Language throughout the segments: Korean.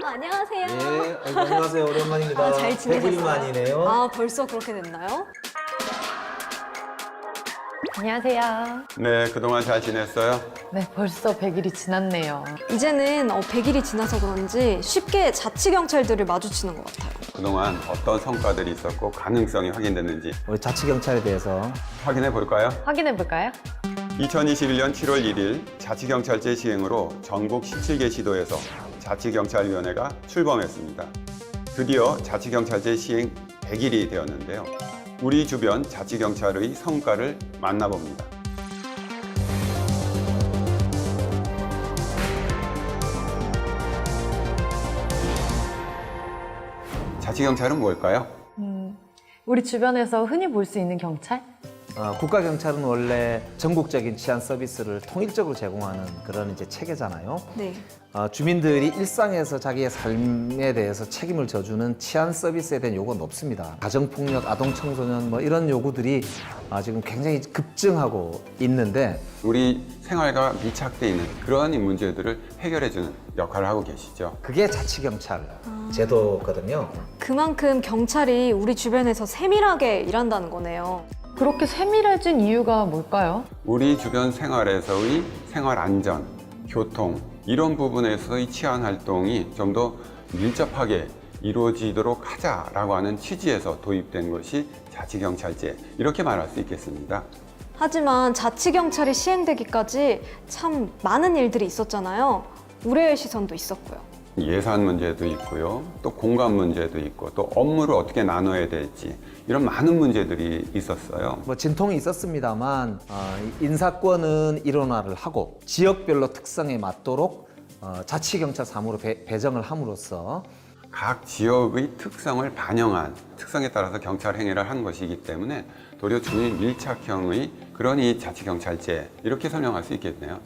안녕하세요. 예, 안녕하세요. 오랜만입니다. 잘 지내셨어요? 100일 만이네요. 아, 벌써 그렇게 됐나요? 안녕하세요. 네, 그동안 잘 지냈어요? 네, 벌써 100일이 지났네요. 이제는 100일이 지나서 그런지 쉽게 자치경찰들을 마주치는 것 같아요. 그동안 어떤 성과들이 있었고 가능성이 확인됐는지 우리 자치경찰에 대해서 확인해 볼까요? 확인해 볼까요? 2021년 7월 1일 자치경찰제 시행으로 전국 17개 시도에서 자치경찰위원회가 출범했습니다. 드디어 자치경찰제 시행 100일이 되었는데요. 우리 주변 자치경찰의 성과를 만나봅니다. 자치경찰은 뭘까요? 우리 주변에서 흔히 볼 수 있는 경찰? 국가경찰은 원래 전국적인 치안 서비스를 통일적으로 제공하는 그런 이제 체계잖아요. 네. 주민들이 일상에서 자기의 삶에 대해서 책임을 져주는 치안 서비스에 대한 요구가 높습니다. 가정폭력, 아동청소년 뭐 이런 요구들이 지금 굉장히 급증하고 있는데 우리 생활과 밀착되어 있는 그러한 문제들을 해결해주는 역할을 하고 계시죠. 그게 자치경찰 제도거든요. 그만큼 경찰이 우리 주변에서 세밀하게 일한다는 거네요. 그렇게 세밀해진 이유가 뭘까요? 우리 주변 생활에서의 생활 안전, 교통 이런 부분에서의 치안 활동이 좀 더 밀접하게 이루어지도록 하자라고 하는 취지에서 도입된 것이 자치경찰제 이렇게 말할 수 있겠습니다. 하지만 자치경찰이 시행되기까지 참 많은 일들이 있었잖아요. 우려의 시선도 있었고요. 예산 문제도 있고요. 또 공간 문제도 있고 또 업무를 어떻게 나눠야 될지 이런 많은 문제들이 있었어요. 뭐 진통이 있었습니다만 인사권은 일원화를 하고 지역별로 특성에 맞도록 자치경찰 사무로 배정을 함으로써 각 지역의 특성을 반영한 특성에 따라서 경찰 행위를 하는 것이기 때문에 도리어 주민 밀착형의 그런 이 자치경찰제 이렇게 설명할 수 있겠네요.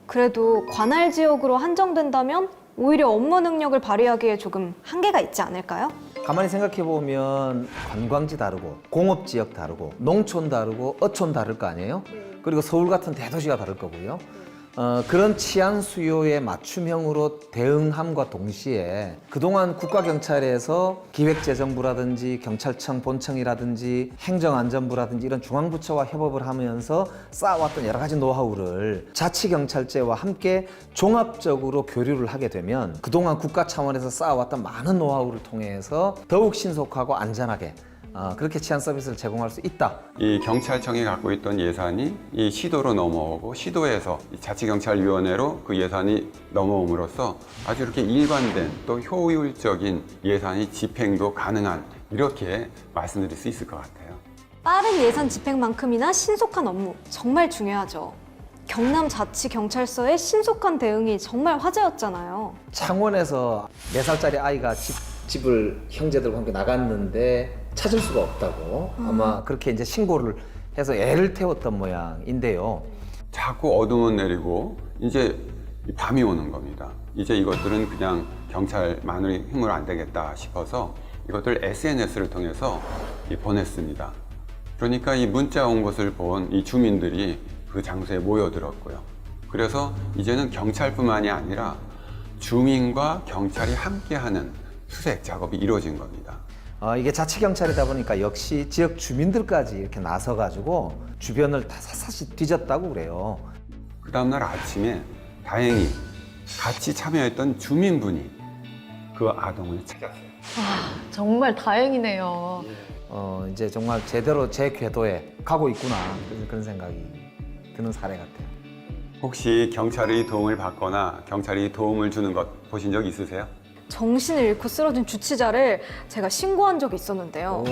그래도 관할 지역으로 한정된다면 오히려 업무 능력을 발휘하기에 조금 한계가 있지 않을까요? 가만히 생각해 보면 관광지 다르고 공업지역 다르고 농촌 다르고 어촌 다를 거 아니에요? 그리고 서울 같은 대도시가 다를 거고요. 그런 치안 수요에 맞춤형으로 대응함과 동시에 그동안 국가경찰에서 기획재정부라든지 경찰청 본청이라든지 행정안전부라든지 이런 중앙부처와 협업을 하면서 쌓아왔던 여러 가지 노하우를 자치경찰제와 함께 종합적으로 교류를 하게 되면 그동안 국가 차원에서 쌓아왔던 많은 노하우를 통해서 더욱 신속하고 안전하게 그렇게 치안 서비스를 제공할 수 있다. 이 경찰청이 갖고 있던 예산이 이 시도로 넘어오고 시도에서 이 자치경찰위원회로 그 예산이 넘어옴으로써 아주 이렇게 일관된 또 효율적인 예산이 집행도 가능한 이렇게 말씀드릴 수 있을 것 같아요. 빠른 예산 집행만큼이나 신속한 업무, 정말 중요하죠. 경남자치경찰서의 신속한 대응이 정말 화제였잖아요. 창원에서 4살짜리 아이가 집을 형제들과 함께 나갔는데 찾을 수가 없다고 아마 그렇게 이제 신고를 해서 애를 태웠던 모양인데요. 자꾸 어둠은 내리고 이제 밤이 오는 겁니다. 이제 이것들은 그냥 경찰만의 힘으로 안 되겠다 싶어서 이것들 SNS를 통해서 보냈습니다. 그러니까 이 문자 온 것을 본 이 주민들이 그 장소에 모여들었고요. 그래서 이제는 경찰뿐만이 아니라 주민과 경찰이 함께하는 수색 작업이 이루어진 겁니다. 이게 자치경찰이다 보니까 역시 지역 주민들까지 이렇게 나서가지고 주변을 다 샅샅이 뒤졌다고 그래요. 그 다음날 아침에 다행히 같이 참여했던 주민분이 그 아동을 찾았어요. 정말 다행이네요. 이제 정말 제대로 제 궤도에 가고 있구나 그런 생각이 드는 사례 같아요. 혹시 경찰의 도움을 받거나 경찰이 도움을 주는 것 보신 적 있으세요? 정신을 잃고 쓰러진 주치자를 제가 신고한 적이 있었는데요.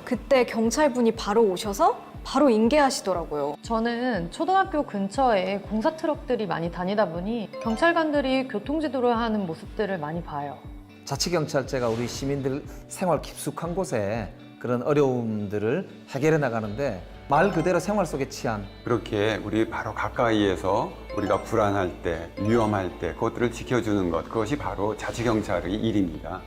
그때 경찰분이 바로 오셔서 바로 인계하시더라고요. 저는 초등학교 근처에 공사 트럭들이 많이 다니다 보니 경찰관들이 교통지도를 하는 모습들을 많이 봐요. 자치경찰제가 우리 시민들 생활 깊숙한 곳에 그런 어려움들을 해결해 나가는데 말 그대로 생활 속의 치안 그렇게 우리 바로 가까이에서 우리가 불안할 때, 위험할 때 그것들을 지켜주는 것, 그것이 바로 자치경찰의 일입니다.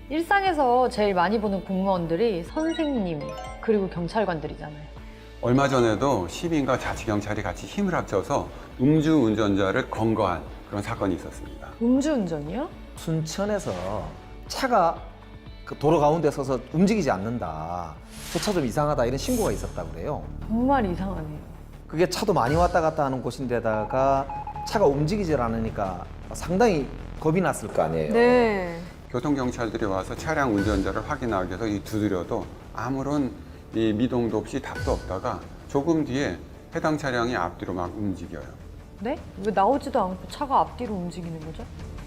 일상에서 제일 많이 보는 공무원들이 선생님 그리고 경찰관들이잖아요. 얼마 전에도 시민과 자치경찰이 같이 힘을 합쳐서 음주운전자를 검거한 그런 사건이 있었습니다. 음주운전이요? 순천에서 차가 그 도로 가운데 서서 움직이지 않는다. 저 차 좀 이상하다 이런 신고가 있었다고 그래요. 정말 이상하네요. 그게 차도 많이 왔다 갔다 하는 곳인데다가 차가 움직이질 않으니까 상당히 겁이 났을 거 아니에요. 네. 교통경찰들이 와서 차량 운전자를 확인하기 위해서 이 두드려도 아무런 이 미동도 없이 답도 없다가 조금 뒤에 해당 차량이 앞뒤로 막 움직여요. 네? 왜 나오지도 않고 차가 앞뒤로 움직이는 거죠?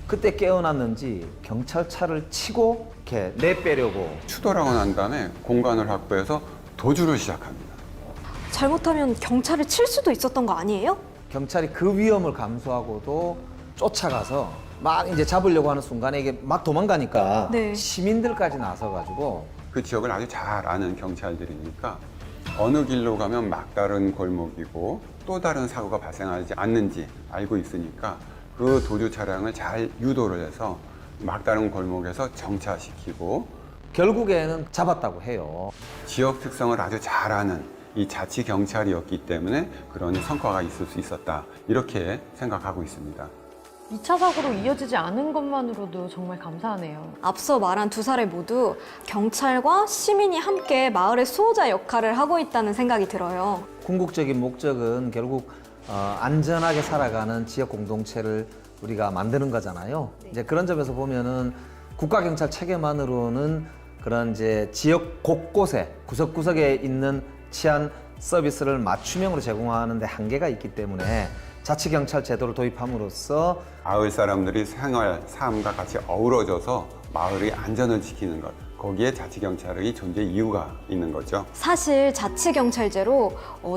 그때 깨어났는지 경찰차를 치고 이렇게 내빼려고. 추돌하고 난 다음에 공간을 확보해서 도주를 시작합니다. 잘못하면 경찰을 칠 수도 있었던 거 아니에요? 경찰이 그 위험을 감수하고도 쫓아가서 막 이제 잡으려고 하는 순간에 이게 막 도망가니까 네. 시민들까지 나서가지고 그 지역을 아주 잘 아는 경찰들이니까 어느 길로 가면 막다른 골목이고 또 다른 사고가 발생하지 않는지 알고 있으니까 그 도주 차량을 잘 유도를 해서 막다른 골목에서 정차시키고 결국에는 잡았다고 해요. 지역 특성을 아주 잘 아는 이 자치 경찰이었기 때문에 그런 성과가 있을 수 있었다 이렇게 생각하고 있습니다. 2차 사고로 이어지지 않은 것만으로도 정말 감사하네요. 앞서 말한 두 사례 모두 경찰과 시민이 함께 마을의 수호자 역할을 하고 있다는 생각이 들어요. 궁극적인 목적은 결국 안전하게 살아가는 지역 공동체를 우리가 만드는 거잖아요. 이제 그런 점에서 보면은 국가경찰 체계만으로는 그런 이제 지역 곳곳에 구석구석에 있는 치안 서비스를 맞춤형으로 제공하는 데 한계가 있기 때문에 자치경찰 제도를 도입함으로써 마을 사람들이 생활, 삶과 같이 어우러져서 마을의 안전을 지키는 것 거기에 자치경찰의 존재 이유가 있는 거죠. 사실 자치경찰제로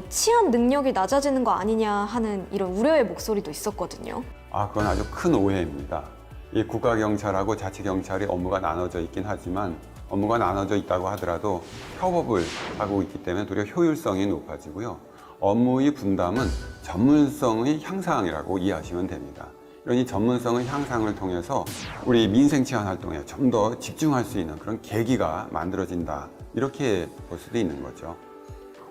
치안 능력이 낮아지는 거 아니냐 하는 이런 우려의 목소리도 있었거든요. 그건 아주 큰 오해입니다. 이 국가경찰하고 자치경찰이 업무가 나눠져 있긴 하지만 업무가 나눠져 있다고 하더라도 협업을 하고 있기 때문에 도리어 효율성이 높아지고요. 업무의 분담은 전문성의 향상이라고 이해하시면 됩니다. 이런 이 전문성의 향상을 통해서 우리 민생 치안 활동에 좀 더 집중할 수 있는 그런 계기가 만들어진다. 이렇게 볼 수도 있는 거죠.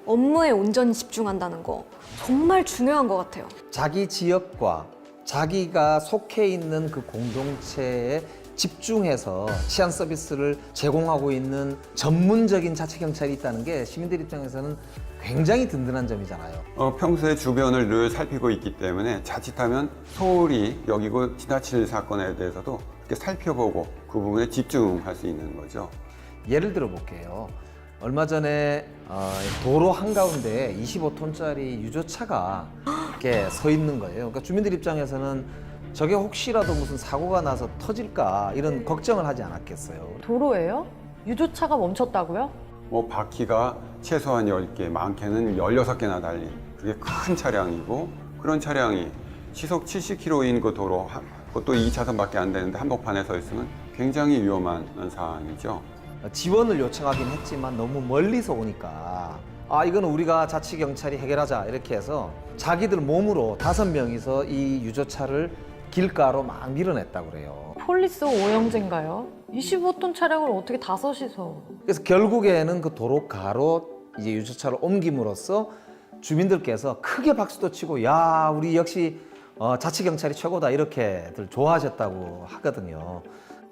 업무에 온전히 집중한다는 거 정말 중요한 것 같아요. 자기 지역과 자기가 속해 있는 그 공동체에 집중해서 치안 서비스를 제공하고 있는 전문적인 자치경찰이 있다는 게 시민들 입장에서는 굉장히 든든한 점이잖아요. 평소에 주변을 늘 살피고 있기 때문에 자칫하면 소홀히 여기고 지나칠 사건에 대해서도 이렇게 살펴보고 그 부분에 집중할 수 있는 거죠. 예를 들어 볼게요. 얼마 전에 도로 한가운데 25톤짜리 유조차가 이렇게 서 있는 거예요. 그러니까 주민들 입장에서는 저게 혹시라도 무슨 사고가 나서 터질까 이런 걱정을 하지 않았겠어요. 도로예요? 유조차가 멈췄다고요? 바퀴가 최소한 10개, 많게는 16개나 달린 그게 큰 차량이고 그런 차량이 시속 70km인 그 도로, 그것도 2차선밖에 안 되는데 한복판에 서 있으면 굉장히 위험한 상황이죠. 지원을 요청하긴 했지만 너무 멀리서 오니까 이거는 우리가 자치경찰이 해결하자 이렇게 해서 자기들 몸으로 5명이서 이 유조차를 길가로 막 밀어냈다고 그래요. 폴리스 오형제인가요? 25톤 차량을 어떻게 5이서? 그래서 결국에는 그 도로가로 이제 유조차를 옮김으로써 주민들께서 크게 박수도 치고 야 우리 역시 자치경찰이 최고다 이렇게들 좋아하셨다고 하거든요.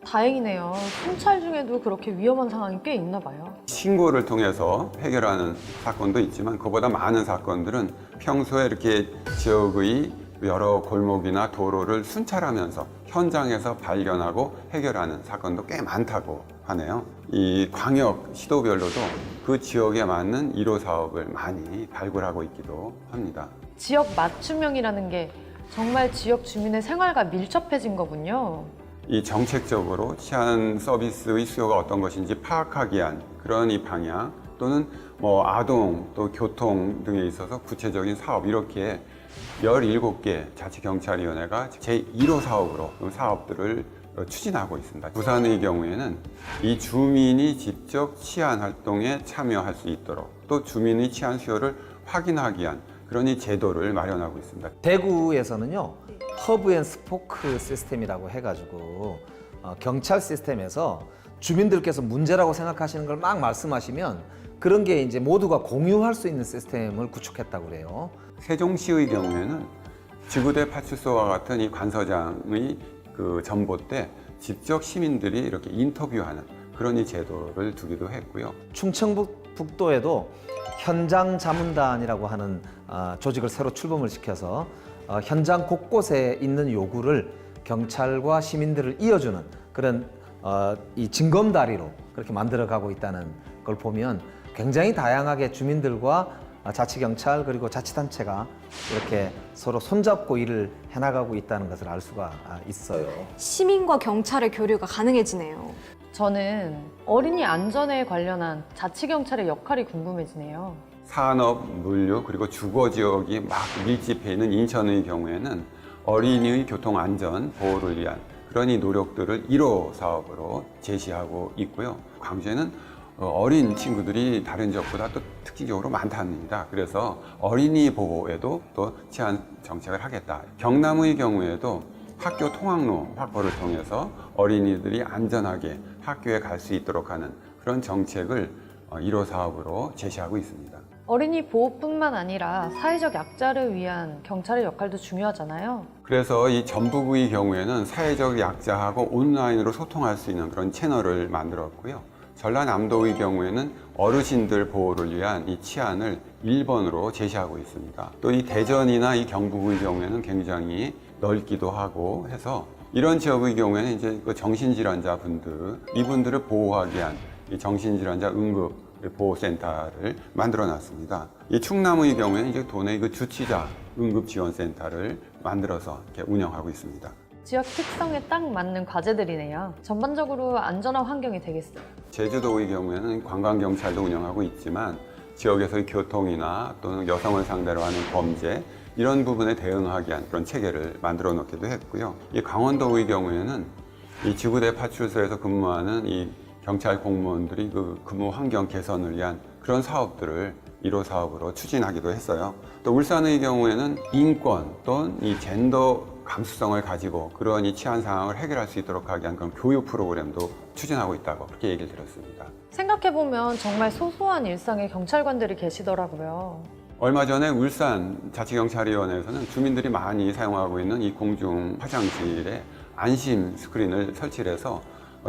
다행이네요. 순찰 중에도 그렇게 위험한 상황이 꽤 있나 봐요. 신고를 통해서 해결하는 사건도 있지만 그보다 많은 사건들은 평소에 이렇게 지역의 여러 골목이나 도로를 순찰하면서 현장에서 발견하고 해결하는 사건도 꽤 많다고 하네요. 이 광역 시도별로도 그 지역에 맞는 1호 사업을 많이 발굴하고 있기도 합니다. 지역 맞춤형이라는 게 정말 지역 주민의 생활과 밀접해진 거군요. 이 정책적으로 치안 서비스의 수요가 어떤 것인지 파악하기 위한 그런 이 방향 또는 아동 또 교통 등에 있어서 구체적인 사업 이렇게 17개 자치경찰위원회가 제1호 사업으로 사업들을 추진하고 있습니다. 부산의 경우에는 이 주민이 직접 치안 활동에 참여할 수 있도록 또 주민의 치안 수요를 확인하기 위한 그런 이 제도를 마련하고 있습니다. 대구에서는요 허브 앤 스포크 시스템이라고 해가지고 경찰 시스템에서 주민들께서 문제라고 생각하시는 걸 막 말씀하시면 그런 게 이제 모두가 공유할 수 있는 시스템을 구축했다고 그래요. 세종시의 경우에는 지구대 파출소와 같은 이 관서장의 그 전봇대 직접 시민들이 이렇게 인터뷰하는 그런 이 제도를 두기도 했고요. 충청북도에도 현장 자문단이라고 하는 조직을 새로 출범을 시켜서 현장 곳곳에 있는 요구를 경찰과 시민들을 이어주는 그런 이 징검다리로 그렇게 만들어가고 있다는 걸 보면 굉장히 다양하게 주민들과 자치경찰 그리고 자치단체가 이렇게 서로 손잡고 일을 해나가고 있다는 것을 알 수가 있어요. 시민과 경찰의 교류가 가능해지네요. 저는 어린이 안전에 관련한 자치경찰의 역할이 궁금해지네요. 산업, 물류, 그리고 주거 지역이 막 밀집해 있는 인천의 경우에는 어린이의 교통 안전 보호를 위한 그런 이 노력들을 1호 사업으로 제시하고 있고요. 광주에는 어린 친구들이 다른 지역보다 또 특징적으로 많답니다. 그래서 어린이 보호에도 또 치안 정책을 하겠다. 경남의 경우에도 학교 통학로 확보를 통해서 어린이들이 안전하게 학교에 갈 수 있도록 하는 그런 정책을 1호 사업으로 제시하고 있습니다. 어린이 보호뿐만 아니라 사회적 약자를 위한 경찰의 역할도 중요하잖아요. 그래서 이 전북의 경우에는 사회적 약자하고 온라인으로 소통할 수 있는 그런 채널을 만들었고요. 전라남도의 경우에는 어르신들 보호를 위한 이 치안을 1번으로 제시하고 있습니다. 또 이 대전이나 이 경북의 경우에는 굉장히 넓기도 하고 해서 이런 지역의 경우에는 이제 그 정신질환자 분들, 이분들을 보호하기 위한 이 정신질환자 응급 보호센터를 만들어 놨습니다. 이 충남의 경우에는 이제 도내 그 주치자 응급지원센터를 만들어서 이렇게 운영하고 있습니다. 지역 특성에 딱 맞는 과제들이네요. 전반적으로 안전한 환경이 되겠어요. 제주도의 경우에는 관광경찰도 운영하고 있지만 지역에서의 교통이나 또는 여성을 상대로 하는 범죄 이런 부분에 대응하기 위한 그런 체계를 만들어 놓기도 했고요. 이 강원도의 경우에는 이 지구대 파출소에서 근무하는 이 경찰 공무원들이 그 근무 환경 개선을 위한 그런 사업들을 1호 사업으로 추진하기도 했어요. 또 울산의 경우에는 인권 또는 이 젠더 감수성을 가지고 그런 이 치안 상황을 해결할 수 있도록 하기 위한 그런 교육 프로그램도 추진하고 있다고 그렇게 얘기를 들었습니다. 생각해보면 정말 소소한 일상의 경찰관들이 계시더라고요. 얼마 전에 울산 자치경찰위원회에서는 주민들이 많이 사용하고 있는 이 공중 화장실에 안심 스크린을 설치를 해서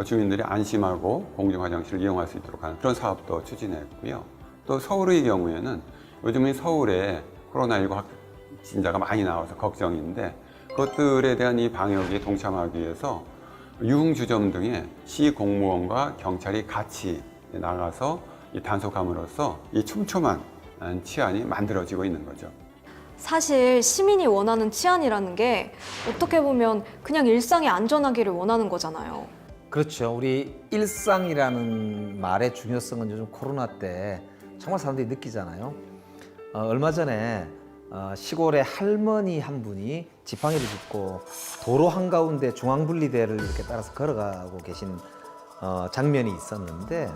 주민들이 안심하고 공중 화장실을 이용할 수 있도록 하는 그런 사업도 추진했고요. 또 서울의 경우에는 요즘은 서울에 코로나19 확진자가 많이 나와서 걱정인데 그것들에 대한 이 방역에 동참하기 위해서 유흥주점 등의 시 공무원과 경찰이 같이 나가서 이 단속함으로써 이 촘촘한 치안이 만들어지고 있는 거죠. 사실 시민이 원하는 치안이라는 게 어떻게 보면 그냥 일상이 안전하기를 원하는 거잖아요. 그렇죠. 우리 일상이라는 말의 중요성은 요즘 코로나 때 정말 사람들이 느끼잖아요. 얼마 전에 시골에 할머니 한 분이 지팡이를 짚고 도로 한가운데 중앙분리대를 이렇게 따라서 걸어가고 계신 장면이 있었는데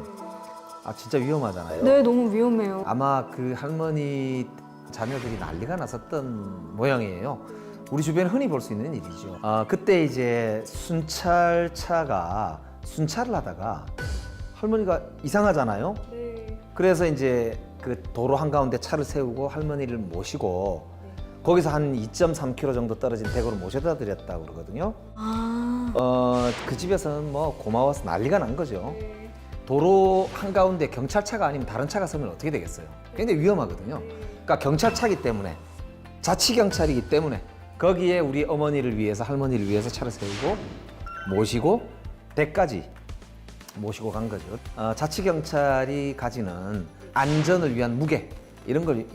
진짜 위험하잖아요. 네, 너무 위험해요. 아마 그 할머니 자녀들이 난리가 났었던 모양이에요. 우리 주변에 흔히 볼 수 있는 일이죠. 그때 이제 순찰차가 순찰을 하다가 할머니가 이상하잖아요. 네. 그래서 이제 그 도로 한가운데 차를 세우고 할머니를 모시고 거기서 한 2.3km 정도 떨어진 대구로 모셔다 드렸다고 그러거든요. 그 집에서는 뭐 고마워서 난리가 난 거죠. 도로 한가운데 경찰차가 아니면 다른 차가 서면 어떻게 되겠어요? 굉장히 위험하거든요. 그러니까 경찰차기 때문에 자치경찰이기 때문에 거기에 우리 어머니를 위해서 할머니를 위해서 차를 세우고 모시고 댁까지 모시고 간 거죠. 자치경찰이 가지는 안전을 위한 무게 이런 걸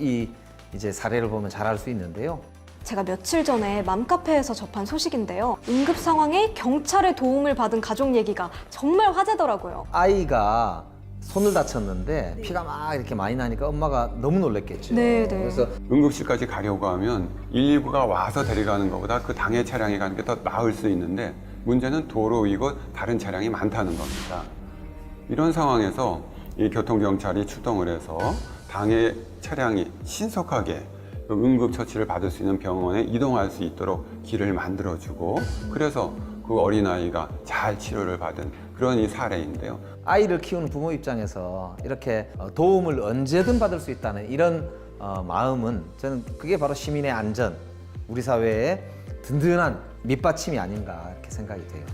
이제 사례를 보면 잘 알 수 있는데요. 제가 며칠 전에 맘카페에서 접한 소식인데요. 응급 상황에 경찰의 도움을 받은 가족 얘기가 정말 화제더라고요. 아이가 손을 다쳤는데 피가 막 이렇게 많이 나니까 엄마가 너무 놀랐겠죠. 네. 그래서 응급실까지 가려고 하면 119가 와서 데려가는 것보다 그 당해 차량이 가는 게 더 나을 수 있는데 문제는 도로 위고 다른 차량이 많다는 겁니다. 이런 상황에서 이 교통경찰이 출동을 해서 당해 차량이 신속하게 응급처치를 받을 수 있는 병원에 이동할 수 있도록 길을 만들어주고 그래서 그 어린아이가 잘 치료를 받은 그런 이 사례인데요. 아이를 키우는 부모 입장에서 이렇게 도움을 언제든 받을 수 있다는 이런 마음은 저는 그게 바로 시민의 안전, 우리 사회의 든든한 밑받침이 아닌가 이렇게 생각이 돼요.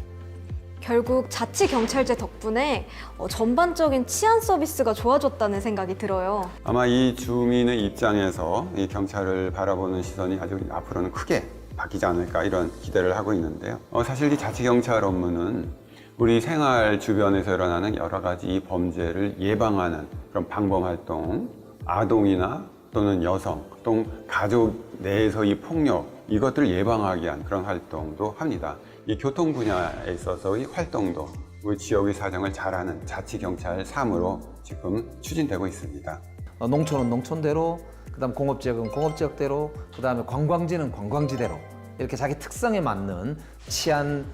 결국 자치경찰제 덕분에 전반적인 치안 서비스가 좋아졌다는 생각이 들어요. 아마 이 주민의 입장에서 이 경찰을 바라보는 시선이 아주 앞으로는 크게 바뀌지 않을까 이런 기대를 하고 있는데요. 사실 이 자치경찰 업무는 우리 생활 주변에서 일어나는 여러 가지 이 범죄를 예방하는 그런 방범 활동, 아동이나 또는 여성, 또 가족 내에서 이 폭력, 이것들을 예방하기 위한 그런 활동도 합니다. 이 교통 분야에 있어서의 활동도 우리 지역의 사정을 잘하는 자치경찰 3으로 지금 추진되고 있습니다. 농촌은 농촌대로, 그다음 공업지역은 공업지역대로, 그다음에 관광지는 관광지대로 이렇게 자기 특성에 맞는 치안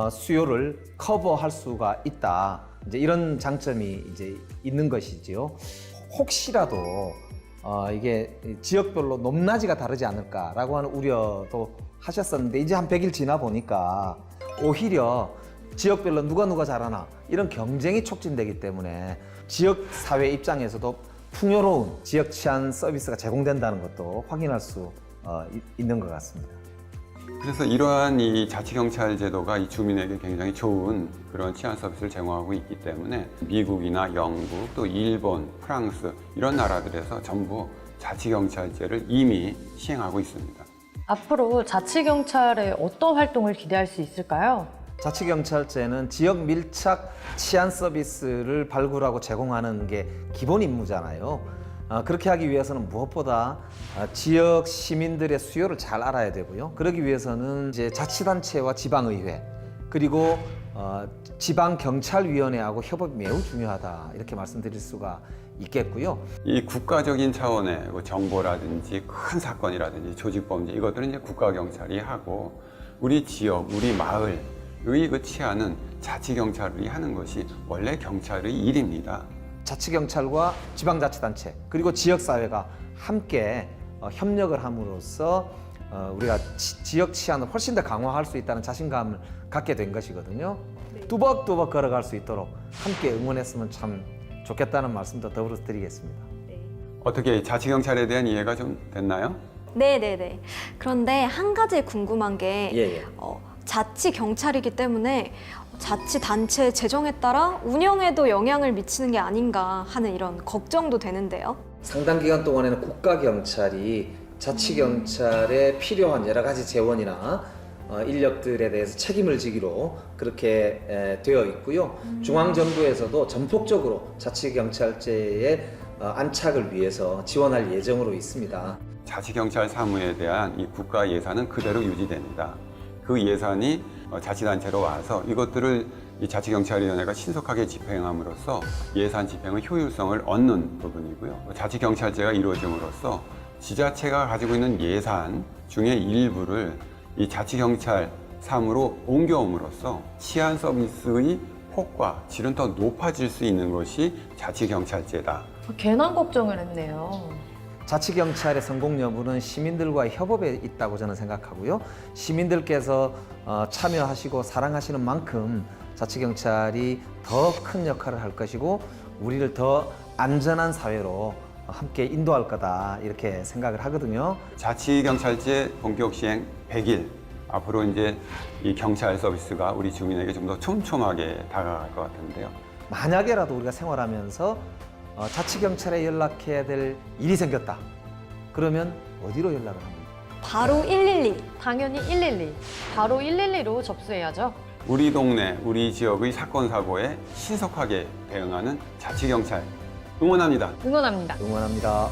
수요를 커버할 수가 있다. 이제 이런 장점이 이제 있는 것이지요. 혹시라도 이게 지역별로 높낮이가 다르지 않을까라고 하는 우려도 하셨었는데 이제 한 100일 지나 보니까 오히려 지역별로 누가 잘하나 이런 경쟁이 촉진되기 때문에 지역 사회 입장에서도 풍요로운 지역 치안 서비스가 제공된다는 것도 확인할 수 있는 것 같습니다. 그래서 이러한 이 자치경찰 제도가 이 주민에게 굉장히 좋은 그런 치안 서비스를 제공하고 있기 때문에 미국이나 영국, 또 일본, 프랑스 이런 나라들에서 전부 자치경찰제를 이미 시행하고 있습니다. 앞으로 자치경찰의 어떤 활동을 기대할 수 있을까요? 자치경찰제는 지역 밀착 치안 서비스를 발굴하고 제공하는 게 기본 임무잖아요. 그렇게 하기 위해서는 무엇보다 지역 시민들의 수요를 잘 알아야 되고요. 그러기 위해서는 이제 자치단체와 지방의회 그리고 지방경찰위원회하고 협업이 매우 중요하다 이렇게 말씀드릴 수가 있겠고요. 이 국가적인 차원의 정보라든지 큰 사건이라든지 조직범죄 이것들은 이제 국가경찰이 하고 우리 지역, 우리 마을의 그 치안은 자치경찰이 하는 것이 원래 경찰의 일입니다. 자치경찰과 지방자치단체 그리고 지역사회가 함께 협력을 함으로써 우리가 지역 치안을 훨씬 더 강화할 수 있다는 자신감을 갖게 된 것이거든요. 뚜벅뚜벅 걸어갈 수 있도록 함께 응원했으면 참 좋겠다는 말씀도 더불어 드리겠습니다. 어떻게 자치경찰에 대한 이해가 좀 됐나요? 네네네. 그런데 한 가지 궁금한 게 예. 자치경찰이기 때문에 자치단체 재정에 따라 운영에도 영향을 미치는 게 아닌가 하는 이런 걱정도 되는데요. 상당 기간 동안에는 국가경찰이 자치경찰에 필요한 여러 가지 재원이나 인력들에 대해서 책임을 지기로 그렇게 되어 있고요. 중앙정부에서도 전폭적으로 자치경찰제의 안착을 위해서 지원할 예정으로 있습니다. 자치경찰 사무에 대한 이 국가 예산은 그대로 유지됩니다. 그 예산이 자치단체로 와서 이것들을 이 자치경찰위원회가 신속하게 집행함으로써 예산 집행의 효율성을 얻는 부분이고요. 자치경찰제가 이루어짐으로써 지자체가 가지고 있는 예산 중의 일부를 이 자치경찰 3으로 옮겨옴으로써 치안 서비스의 폭과 질은 더 높아질 수 있는 것이 자치경찰제다. 괜한 걱정을 했네요. 자치경찰의 성공 여부는 시민들과의 협업에 있다고 저는 생각하고요. 시민들께서 참여하시고 사랑하시는 만큼 자치경찰이 더 큰 역할을 할 것이고 우리를 더 안전한 사회로 함께 인도할 거다 이렇게 생각을 하거든요. 자치경찰제 본격 시행 100일 앞으로 이제 이 경찰 서비스가 우리 주민에게 좀 더 촘촘하게 다가갈 것 같은데요. 만약에라도 우리가 생활하면서 자치경찰에 연락해야 될 일이 생겼다. 그러면 어디로 연락을 합니까? 바로 112. 당연히 112. 바로 112로 접수해야죠. 우리 동네, 우리 지역의 사건, 사고에 신속하게 대응하는 자치경찰 응원합니다. 응원합니다. 응원합니다.